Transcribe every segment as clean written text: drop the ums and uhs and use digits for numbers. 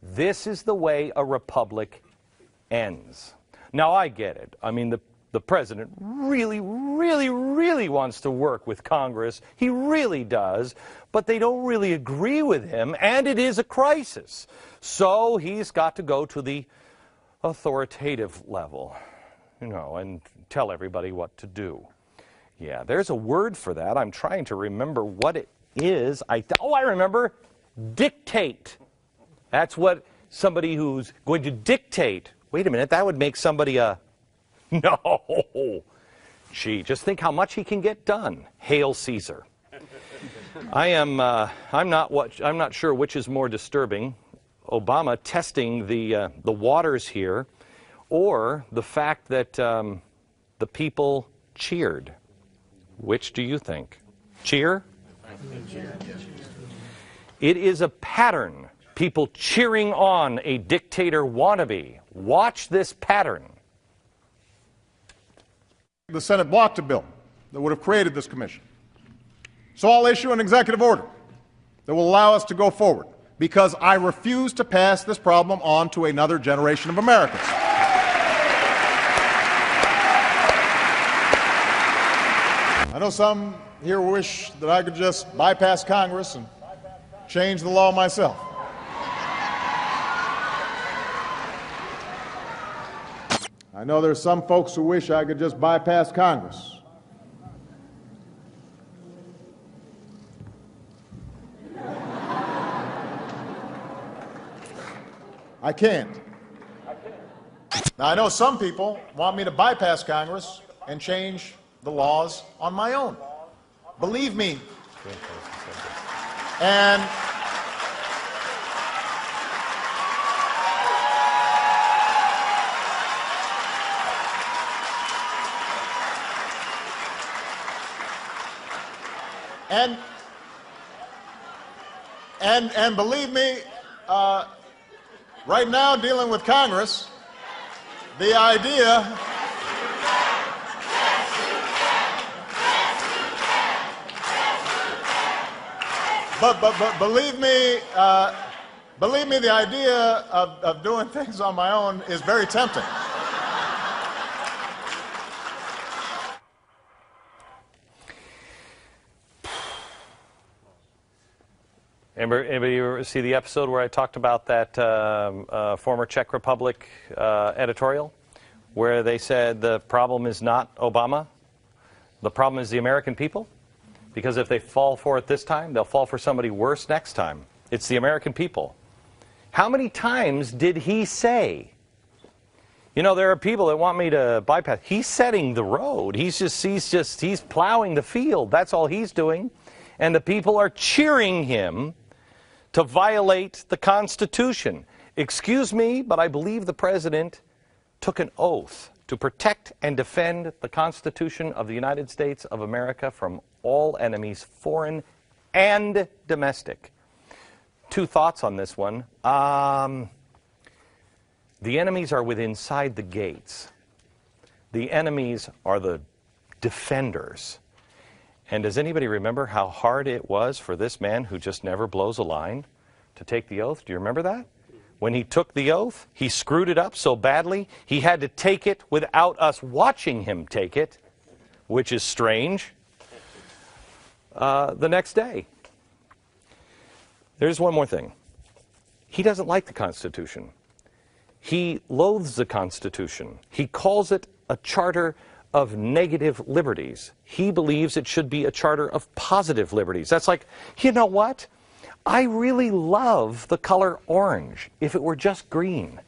This is the way a republic ends. Now, I get it. I mean, the president really, really, really wants to work with Congress. He really does. But they don't really agree with him, and it is a crisis. So he's got to go to the authoritative level, you know, and tell everybody what to do. Yeah, there's a word for that. I'm trying to remember what it is. I remember. Dictate. That's what somebody who's going to dictate. Wait a minute, that would make somebody a... No. Gee, just think how much he can get done. Hail Caesar. I'm not sure which is more disturbing. Obama testing the waters here, or the fact that the people cheered. Which do you think? Cheer? It is a pattern. People cheering on a dictator wannabe. Watch this pattern. The Senate blocked a bill that would have created this commission. So I'll issue an executive order that will allow us to go forward, because I refuse to pass this problem on to another generation of Americans. I know some here wish that I could just bypass Congress and change the law myself. I know there's some folks who wish I could just bypass Congress. I can't. Now, I know some people want me to bypass Congress and change the laws on my own. Believe me. And believe me, right now, dealing with Congress, the idea but believe me, the idea of doing things on my own is very tempting. Anybody ever see the episode where I talked about that former Czech Republic editorial, where they said the problem is not Obama, the problem is the American people? Because if they fall for it this time, they'll fall for somebody worse next time. It's the American people. How many times did he say, you know, there are people that want me to bypass? He's setting the road. He's plowing the field. That's all he's doing. And the people are cheering him to violate the Constitution. Excuse me, but I believe the president took an oath to protect and defend the Constitution of the United States of America from all enemies, foreign and domestic. Two thoughts on this one. The enemies are inside the gates. The enemies are the defenders. And does anybody remember how hard it was for this man who just never blows a line to take the oath? Do you remember that? When he took the oath, he screwed it up so badly, he had to take it without us watching him take it, which is strange, the next day. There's one more thing. He doesn't like the Constitution. He loathes the Constitution. He calls it a charter of negative liberties. He believes it should be a charter of positive liberties. That's like, you know what? I really love the color orange. If it were just green,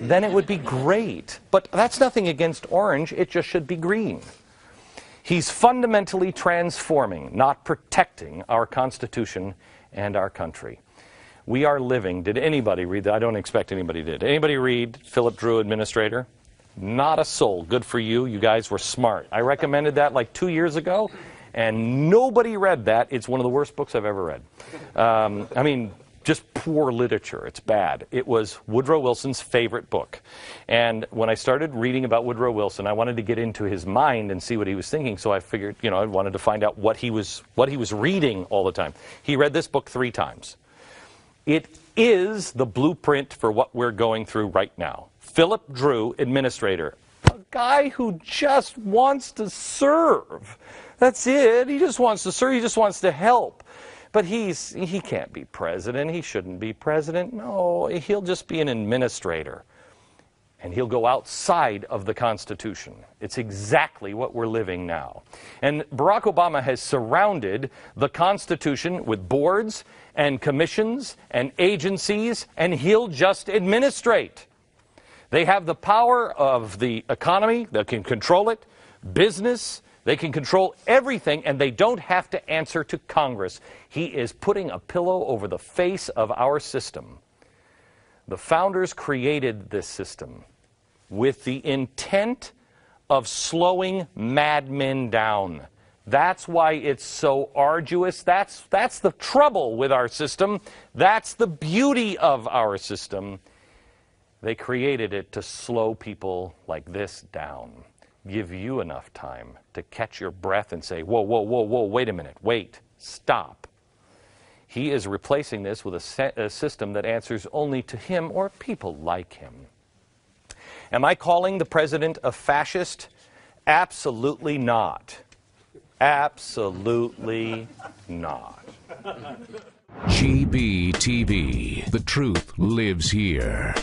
then it would be great. But that's nothing against orange. It just should be green. He's fundamentally transforming, not protecting our Constitution and our country. We are living. Did anybody read that? I don't expect anybody did. Anybody read Philip Drew, Administrator? Not a soul. Good for you. You guys were smart. I recommended that like 2 years ago, and nobody read that. It's one of the worst books I've ever read. I mean, just poor literature. It's bad. It was Woodrow Wilson's favorite book. And when I started reading about Woodrow Wilson, I wanted to get into his mind and see what he was thinking. So I figured, you know, I wanted to find out what he was reading all the time. He read this book 3 times. It is the blueprint for what we're going through right now. Philip Drew, administrator, a guy who just wants to serve. That's it. He just wants to serve. He just wants to help. But he can't be president. He shouldn't be president. No, he'll just be an administrator. And he'll go outside of the Constitution. It's exactly what we're living now. And Barack Obama has surrounded the Constitution with boards and commissions and agencies, and he'll just administrate. They have the power of the economy. They can control it. Business. They can control everything, and they don't have to answer to Congress. He is putting a pillow over the face of our system. The founders created this system with the intent of slowing madmen down. That's why it's so arduous. That's the trouble with our system. That's the beauty of our system. They created it to slow people like this down. Give you enough time to catch your breath and say, whoa, whoa, whoa, whoa, wait a minute, wait, stop. He is replacing this with a system that answers only to him or people like him. Am I calling the president a fascist? Absolutely not. Absolutely not. GBTV. The truth lives here.